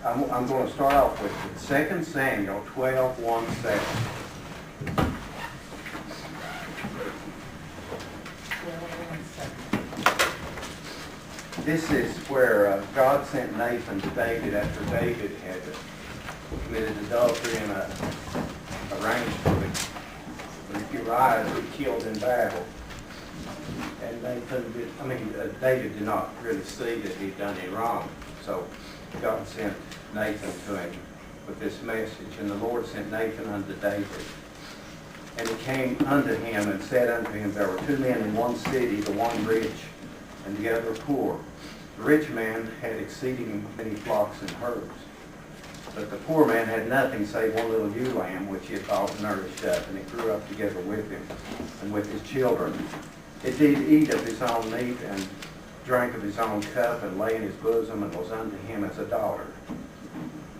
I'm going to start off with 2 Samuel 12:1-7. This is where God sent Nathan to David after David had committed adultery and arranged for Uriah to be killed in battle. And David did not really see that he'd done any wrong. So God sent Nathan to him with this message. And the Lord sent Nathan unto David. And he came unto him and said unto him, There were 2 men in one city, the one rich and the other poor. The rich man had exceeding many flocks and herds. But the poor man had nothing save one little ewe lamb, which he had bought and nourished up, and it grew up together with him and with his children. It did eat of his own meat, and drank of his own cup, and lay in his bosom, and was unto him as a daughter.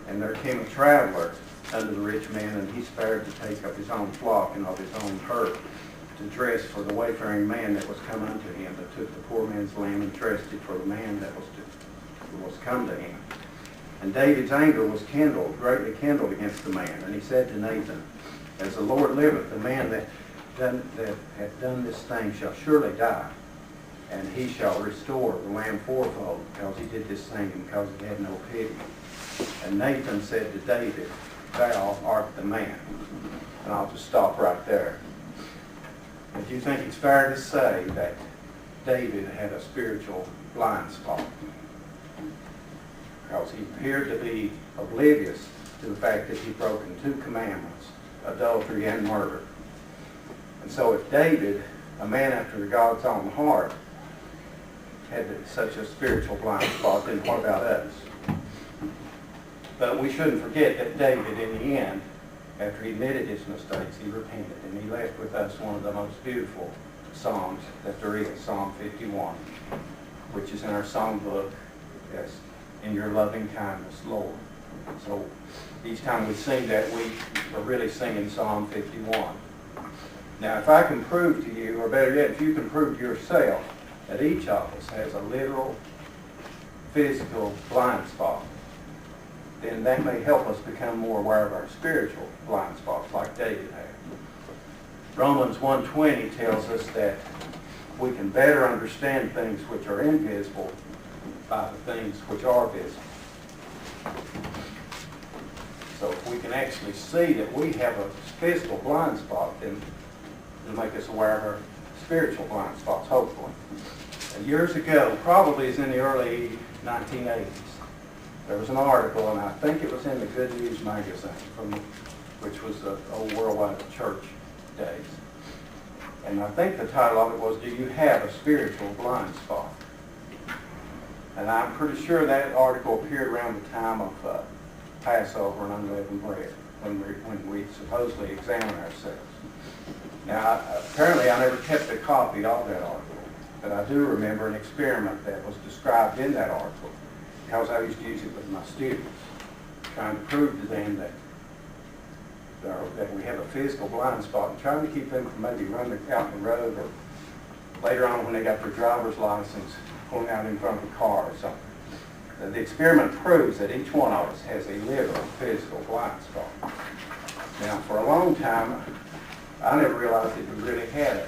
And there came a traveler unto the rich man, and he spared to take of his own flock and of his own herd, to dress for the wayfaring man that was come unto him, but took the poor man's lamb and dressed it for the man that was come to him. And David's anger was greatly kindled against the man. And he said to Nathan, As the Lord liveth, the man that hath done this thing shall surely die, and he shall restore the lamb fourfold, because he did this thing, and because he had no pity. And Nathan said to David, Thou art the man. And I'll just stop right there. If you think it's fair to say that David had a spiritual blind spot, because he appeared to be oblivious to the fact that he'd broken 2 commandments, adultery and murder. And so if David, a man after God's own heart, had such a spiritual blind spot, then what about us? But we shouldn't forget that David, in the end, after he admitted his mistakes, he repented, and he left with us one of the most beautiful psalms that there is, Psalm 51, which is in our psalm book as In Your Loving Kindness, Lord. So each time we sing that, we are really singing Psalm 51. Now, if I can prove to you, or better yet, if you can prove to yourself that each of us has a literal, physical blind spot, then that may help us become more aware of our spiritual blind spots like David had. Romans 1:20 tells us that we can better understand things which are invisible by the things which are visible. So if we can actually see that we have a physical blind spot, then it'll make us aware of our spiritual blind spots, hopefully. And years ago, probably is in the early 1980s, there was an article, and I think it was in the Good News magazine, which was the old worldwide church days. And I think the title of it was, Do You Have a Spiritual Blind Spot? And I'm pretty sure that article appeared around the time of Passover and unleavened bread, when we supposedly examine ourselves. Now, apparently I never kept a copy of that article, but I do remember an experiment that was described in that article, because I used to use it with my students, trying to prove to them that we have a physical blind spot, and trying to keep them from maybe running out the road, or later on when they got their driver's license, pulling out in front of a car or something. The experiment proves that each one of us has a literal physical blind spot. Now, for a long time, I never realized that we really had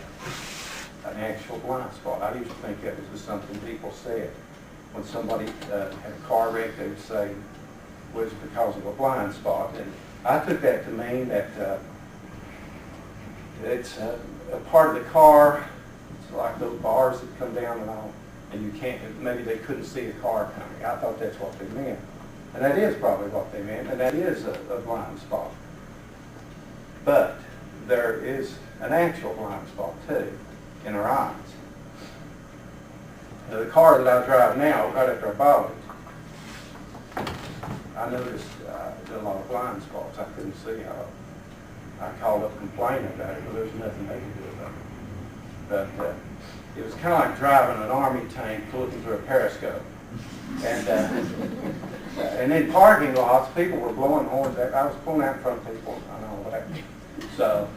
an actual blind spot. I used to think that was just something people said. When somebody had a car wreck, they would say it was because of a blind spot. And I took that to mean that it's a part of the car. It's like those bars that come down and all, and you can't, maybe they couldn't see a car coming. I thought that's what they meant. And that is probably what they meant, and that is a blind spot. But there is an actual blind spot too, in our eyes. The car that I drive now, right after I bought it, I noticed a lot of blind spots. I couldn't see how. I called up complaining about it, but there's nothing they could do about it. But it was kind of like driving an army tank looking through a periscope. And in parking lots, people were blowing horns. I was pulling out in front of people and all that. So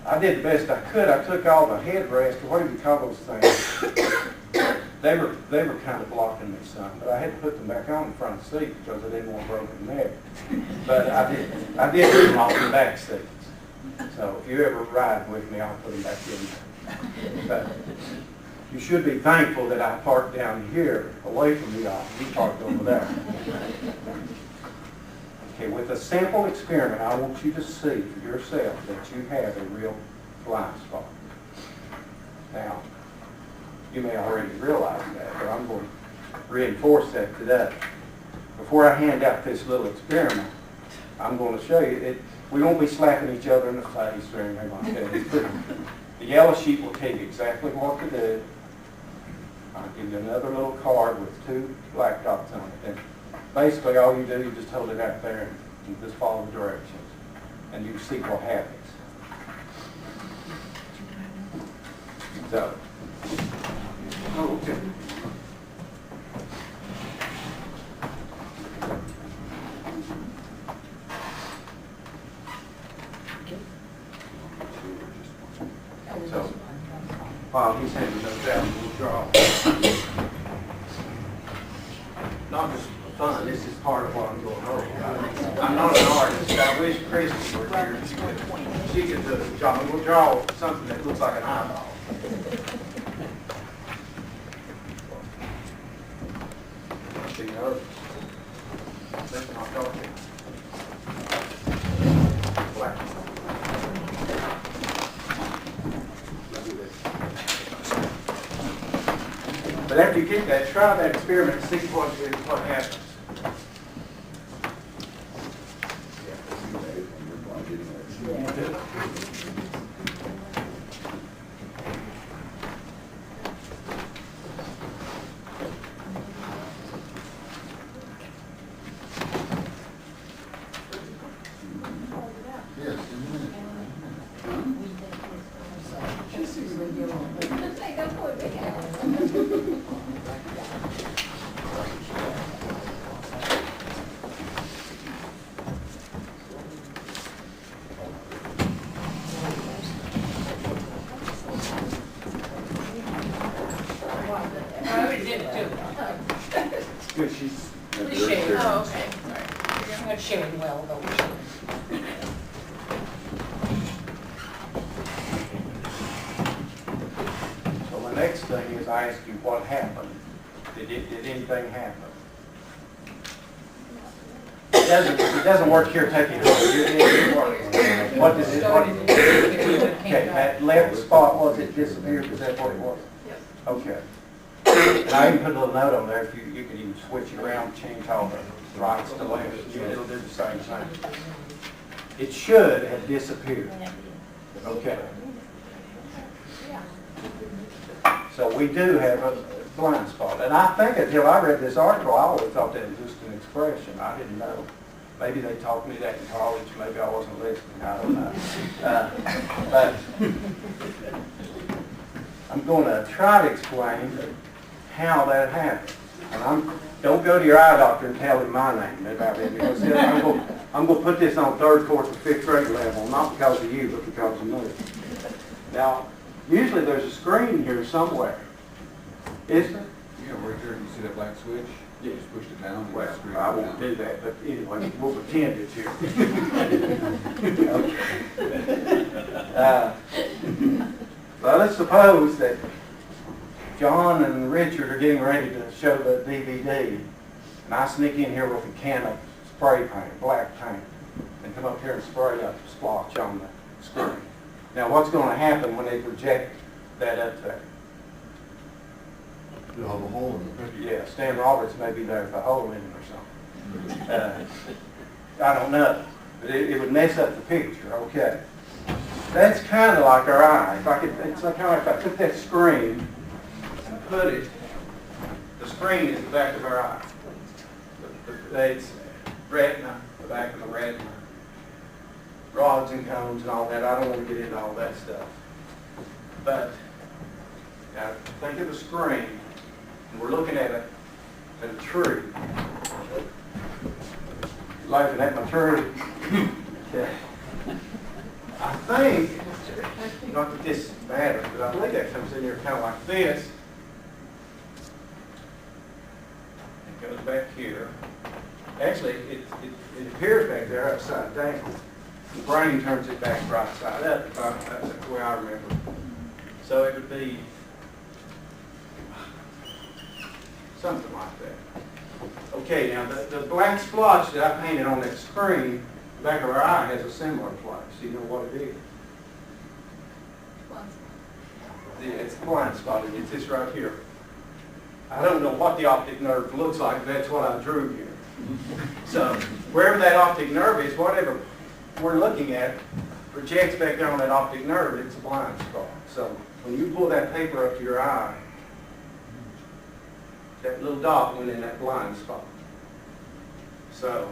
I did the best I could. I took all the headrests, what do you call those things? They were kind of blocking me some, but I had to put them back on the front seat because I didn't want broken neck. But I did put them off the back seats. So if you ever ride with me, I'll put them back in there. But you should be thankful that I parked down here away from the aisle. You parked over there. Okay, with a simple experiment, I want you to see for yourself that you have a real blind spot. Now, you may already realize that, but I'm going to reinforce that today. Before I hand out this little experiment, I'm going to show you it. We won't be slapping each other in the face or anything like that. The yellow sheet will tell you exactly what to do. I'll give you another little card with 2 black dots on it. And basically all you do, you just hold it out there and just follow the directions. And you see what happens. So, okay. So, while he's handing those out, we'll draw. Not just for fun, this is part of what I'm going over. I'm not an artist. I wish Christy were here. She could do the job. We'll draw something that looks like an eyeball. See the other? That's not dark. Black. But after you get that, try that experiment and see what happens. Good, she's... Oh, okay, sorry. I'm not sharing well, though. So the next thing is I ask you what happened. Did anything happen? It doesn't work here taking it. What does it, okay, that left spot, was it disappeared? Is that what it was? Yep. Okay. And I even put a little note on there, if you could even switch it around, change all the rights to left, it'll do the same thing. It should have disappeared. Okay. So we do have a blind spot. And I think until I read this article, I always thought that was just an expression. I didn't know. Maybe they taught me that in college. Maybe I wasn't listening. I don't know. But I'm going to try to explain how that happened. And don't go to your eye doctor and tell him my name about it, because I'm going to put this on 3rd, 4th, or 5th grade level, not because of you, but because of me. Now, usually there's a screen here somewhere. Is there? Yeah, right there, you see that black switch? Yeah. You just pushed it down. Well, I won't do that, but anyway, we'll pretend it's here. Well, let's suppose that John and Richard are getting ready to show the DVD, and I sneak in here with a can of spray paint, black paint, and come up here and spray up a splotch on the screen. Now, what's going to happen when they project that up there? You'll have a hole in the picture. Yeah, Stan Roberts may be there with a hole in it or something. I don't know, but it would mess up the picture. Okay, that's kind of like our eye. It's like kind of like if I took that screen and put it. The screen is the back of our eye. It's retina, the back of the retina, rods and cones and all that. I don't want to get into all that stuff. But now think of a screen. We're looking at a tree. Laughing at my tree. Yeah. I think, not that this matters, but I believe that comes in here kind of like this. back here. Actually, it appears back there upside down. The brain turns it back right side up, that's the way I remember. So it would be something like that. Okay, now the black splotch that I painted on that screen, the back of our eye has a similar place. Do you know what it is? It's a blind spot. It's this right here. I don't know what the optic nerve looks like, but that's what I drew here. So wherever that optic nerve is, whatever we're looking at projects back there on that optic nerve, it's a blind spot. So when you pull that paper up to your eye, that little dot went in that blind spot. So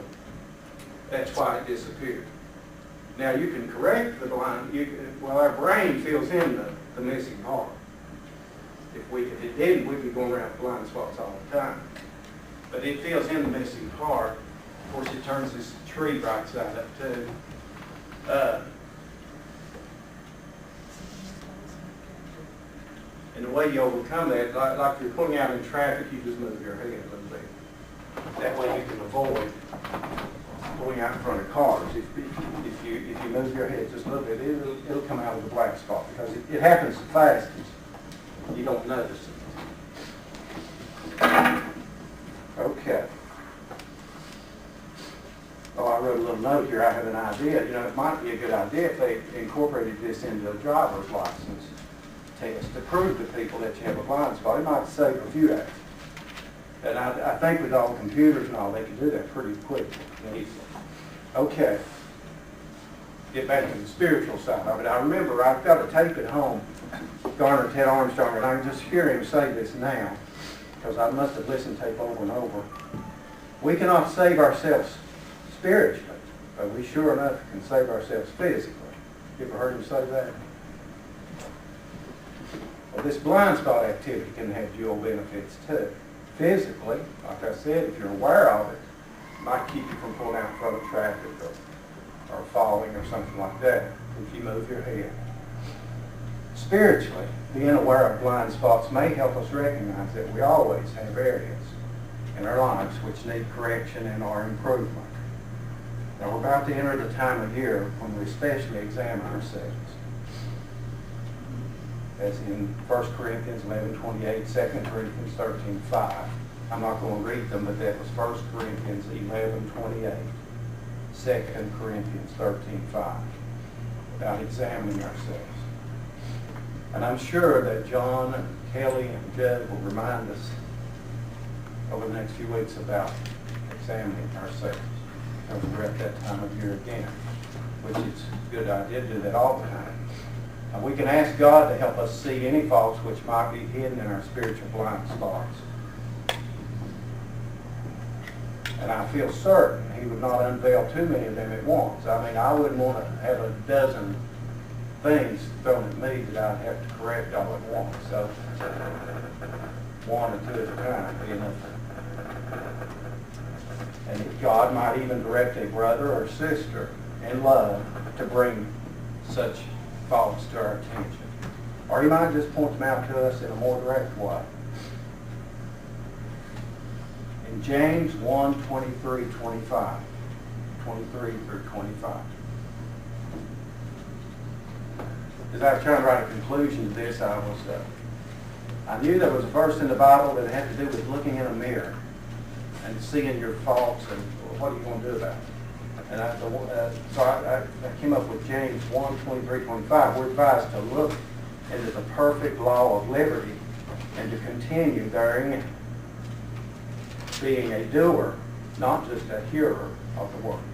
that's why it disappeared. Now you can correct the blind, well, our brain fills in the missing part. If it didn't, we'd be going around with blind spots all the time. But it fills in the missing part. Of course, it turns this tree right side up too. And the way you overcome that, like you're pulling out in traffic, you just move your head a little bit. That way you can avoid pulling out in front of cars. If you move your head just a little bit, it'll come out with a black spot because it happens so fast you don't notice it. Okay. Oh, I wrote a little note here. I have an idea. You know, it might be a good idea if they incorporated this into a driver's license test to prove to people that you have a blind spot. It might save a few accidents. And I think with all the computers and all, they can do that pretty quickly and easily. Okay. Get back to the spiritual side of it. I remember I've got a tape at home, Garner Ted Armstrong, and I can just hear him say this now because I must have listened to tape over and over. We cannot save ourselves spiritually, but we sure enough can save ourselves physically. You ever heard him say that? Well, this blind spot activity can have dual benefits too. Physically, like I said, if you're aware of it, it might keep you from pulling out in front of traffic or falling or something like that if you move your head. Spiritually, being aware of blind spots may help us recognize that we always have areas in our lives which need correction and or improvement. Now we're about to enter the time of year when we especially examine ourselves. As in 1 Corinthians 11:28, 2 Corinthians 13:5. I'm not going to read them, but that was 1 Corinthians 11:28, 2 Corinthians 13:5, about examining ourselves. And I'm sure that John and Kelly and Judd will remind us over the next few weeks about examining ourselves, because we're at that time of year again, which is a good idea to do that all the time. And we can ask God to help us see any faults which might be hidden in our spiritual blind spots. And I feel certain He would not unveil too many of them at once. I mean, I wouldn't want to have a dozen things thrown at me that I'd have to correct all at once. So one or two at a time would be enough. And God might even direct a brother or sister in love to bring such faults to our attention. Or He might just point them out to us in a more direct way. In James 1:23-25, 23 through 25. As I was trying to write a conclusion to this, I knew there was a verse in the Bible that had to do with looking in a mirror and seeing your faults and what are you going to do about it. And so I came up with James 1:23-25. We're advised to look into the perfect law of liberty and to continue therein, being a doer, not just a hearer of the word.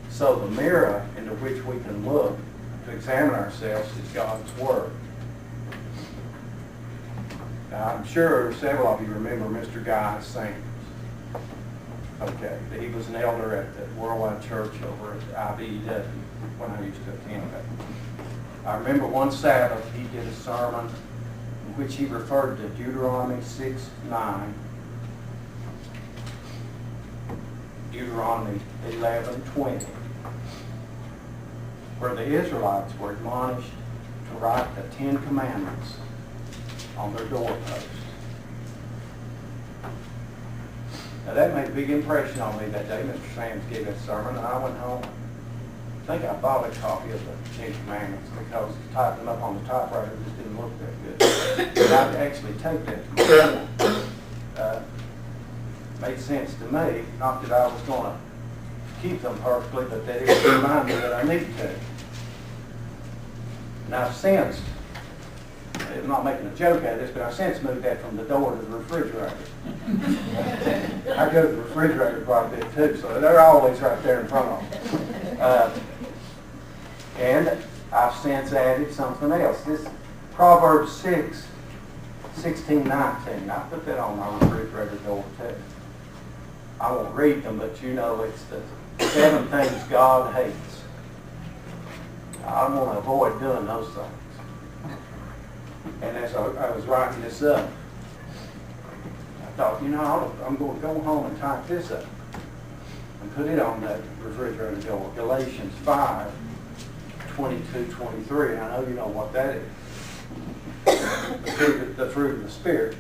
So the mirror into which we can look to examine ourselves is God's word. Now, I'm sure several of you remember Mr. Guy Sanders. Okay, he was an elder at the Worldwide Church over at IBEW when I used to attend that. I remember one Sabbath he did a sermon in which he referred to Deuteronomy 6:9, Deuteronomy 11:20, where the Israelites were admonished to write the 10 Commandments on their doorposts. Now, that made a big impression on me that day. Mr. Sands gave that sermon, and I went home. I think I bought a copy of the Ten Commandments because typing them up on the typewriter just didn't look that good. But I'd actually take that to my school. Made sense to me, not that I was going to keep them perfectly, but that it would remind me that I need to. And I've since, I'm not making a joke out of this, but I've since moved that from the door to the refrigerator. I go to the refrigerator quite a bit too, so they're always right there in front of me. And I've since added something else. This Proverbs 6:16-19. I put that on my refrigerator door too. I won't read them, but you know it's the 7 things God hates. I want to avoid doing those things. And as I was writing this up, I thought, you know, I'm going to go home and type this up and put it on that refrigerator door. Galatians 5:22-23. And I know you know what that is. The fruit of the Spirit.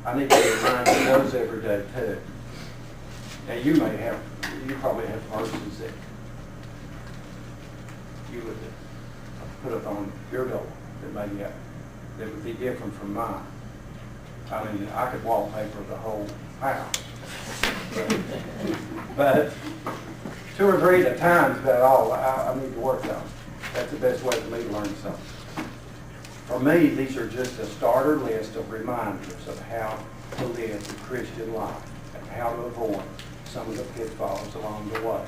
I need to be reminded of those every day too. Now you probably have verses that you would put up on your door that would be different from mine. I mean, I could wallpaper the whole house. But 2 or 3 at a time is about all I need to work on. That's the best way for me to learn something. For me, these are just a starter list of reminders of how to live the Christian life and how to avoid some of the pitfalls along the way.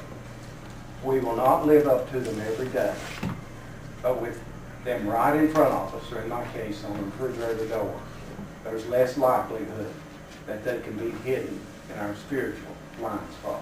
We will not live up to them every day, but with them right in front of us, or in my case, on the refrigerator door, there's less likelihood that they can be hidden in our spiritual blind spot.